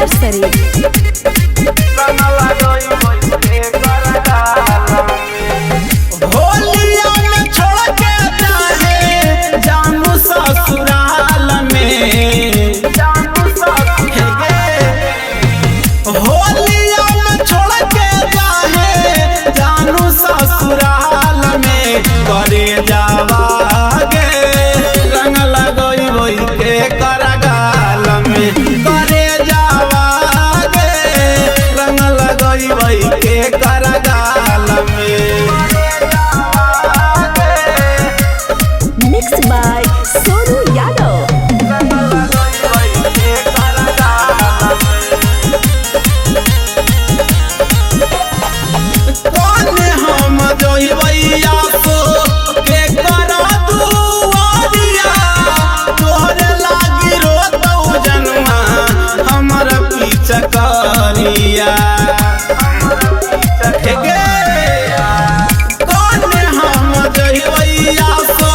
Nursery. होलिया में छोड़ के जाए जानू ससुराल में, होलिया में छोड़ के जाए जानू ससुराल में, करे जावागे रंग लगोई वही के करगाल में, करे जावागे रंग लगोई वही के करगाल में। Mix by Sonu Yadav. कौन हम जोइबैया सो के करा दुआरिया, तोहरे लागी रोतौ जनुआ हमर पीछा करिया। कौन हम जोइबैया सो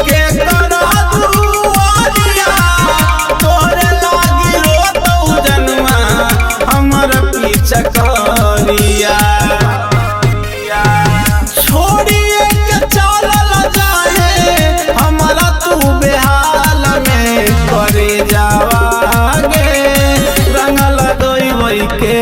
के करा दुआरिया, तोहरे लागी रोतौ जनुआ हमर पीछा करिया। छोड़िए के चलल जाए हमारा तू बेहाल में, करे जावागे रंग लगोई वही के